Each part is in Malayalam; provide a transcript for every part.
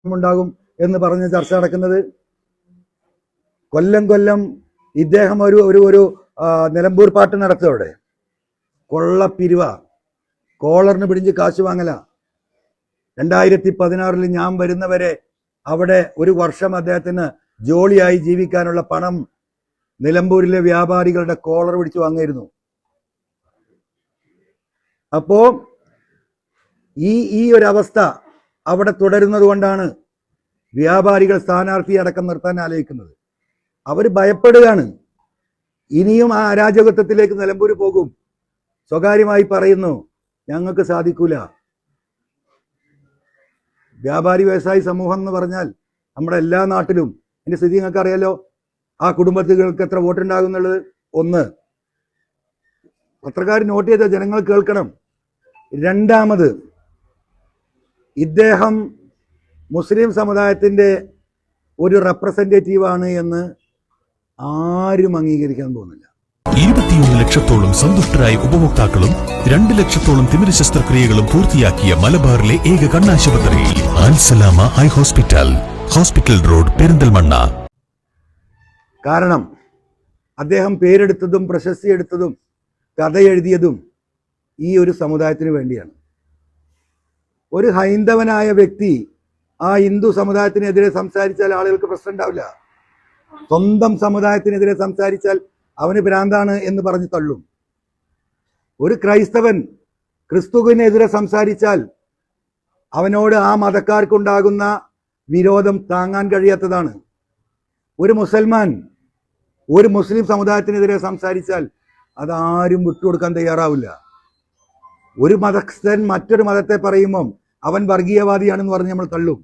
ഉണ്ടാകും എന്ന് പറഞ്ഞ് ചർച്ച നടക്കുന്നത്. കൊല്ലം കൊല്ലം ഇദ്ദേഹം ഒരു നിലമ്പൂർ പാട്ട് നടത്തും. കൊള്ളപ്പിരിവ, കോളറിന് പിടിച്ച് കാശ് വാങ്ങല. 2016 ഞാൻ വരുന്നവരെ അവിടെ ഒരു വർഷം അദ്ദേഹത്തിന് ജോളിയായി ജീവിക്കാനുള്ള പണം നിലമ്പൂരിലെ വ്യാപാരികളുടെ കോളർ പിടിച്ച് വാങ്ങിയിരുന്നു. അപ്പോ ഈ ഒരു അവസ്ഥ അവിടെ തുടരുന്നത് കൊണ്ടാണ് വ്യാപാരികൾ സ്ഥാനാർത്ഥി അടക്കം നിർത്താൻ ആലോചിക്കുന്നത്. അവർ ഭയപ്പെടുകയാണ്. ഇനിയും ആ അരാജകത്വത്തിലേക്ക് നിലമ്പൂർ പോകും. സ്വകാര്യമായി പറയുന്നു, ഞങ്ങൾക്ക് സാധിക്കൂല. വ്യാപാരി വ്യവസായി സമൂഹം എന്ന് പറഞ്ഞാൽ നമ്മുടെ എല്ലാ നാട്ടിലും എൻ്റെ സ്ഥിതി നിങ്ങൾക്ക് അറിയാലോ. ആ കുടുംബത്തിലേക്ക് എത്ര വോട്ടുണ്ടാകും എന്നുള്ളത്. ഒന്ന്, പത്രക്കാർ നോട്ട് ചെയ്ത ജനങ്ങൾ കേൾക്കണം. രണ്ടാമത്, ഇദ്ദേഹം മുസ്ലിം സമുദായത്തിൻ്റെ ഒരു റെപ്രസെൻറ്റേറ്റീവാണ് എന്ന് ആരും അംഗീകരിക്കാൻ പോകുന്നില്ല. 21 ലക്ഷത്തോളം സന്തുഷ്ടരായ ഉപഭോക്താക്കളും 2 ലക്ഷത്തോളം തിമിര ശസ്ത്രക്രിയകളും പൂർത്തിയാക്കിയ മലബാറിലെ ഏക കണ്ണാശുപത്രി Al Salama high hospital, hospital road, Perinthalmanna. കാരണം അദ്ദേഹം പേരെടുത്തതും പ്രശസ്തി എടുത്തതും കഥ എഴുതിയതും ഈ ഒരു സമുദായത്തിന് വേണ്ടിയാണ്. ഒരു ഹൈന്ദവനായ വ്യക്തി ആ ഹിന്ദു സമുദായത്തിനെതിരെ സംസാരിച്ചാൽ ആളുകൾക്ക് പ്രശ്നം ഉണ്ടാവില്ല. സ്വന്തം സമുദായത്തിനെതിരെ സംസാരിച്ചാൽ അവന് ഭ്രാന്താണ് എന്ന് പറഞ്ഞ് തള്ളും. ഒരു ക്രൈസ്തവൻ ക്രിസ്തുവിനെതിരെ സംസാരിച്ചാൽ അവനോട് ആ മതക്കാർക്കുണ്ടാകുന്ന വിരോധം താങ്ങാൻ കഴിയാത്തതാണ്. ഒരു മുസൽമാൻ ഒരു മുസ്ലിം സമുദായത്തിനെതിരെ സംസാരിച്ചാൽ അതാരും വിട്ടുകൊടുക്കാൻ തയ്യാറാവില്ല. ഒരു മതസ്ഥൻ മറ്റൊരു മതത്തെ പറയുമ്പം അവൻ വർഗീയവാദിയാണെന്ന് പറഞ്ഞ് നമ്മൾ തള്ളും.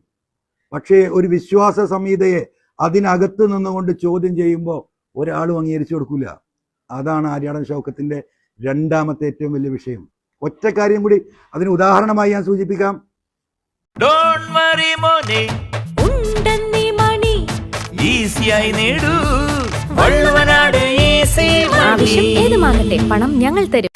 പക്ഷേ ഒരു വിശ്വാസ സംഹിതയെ അതിനകത്ത് നിന്നുകൊണ്ട് ചോദ്യം ചെയ്യുമ്പോൾ ഒരാളും അംഗീകരിച്ചു കൊടുക്കില്ല. അതാണ് ആര്യാടൻ ഷൗക്കത്തിൻ്റെ രണ്ടാമത്തെ ഏറ്റവും വലിയ വിഷയം. ഒറ്റ കാര്യം കൂടി അതിന് ഉദാഹരണമായി ഞാൻ സൂചിപ്പിക്കാം. ആവശ്യം ഏതുമാകട്ടെ, പണം ഞങ്ങൾ തരും.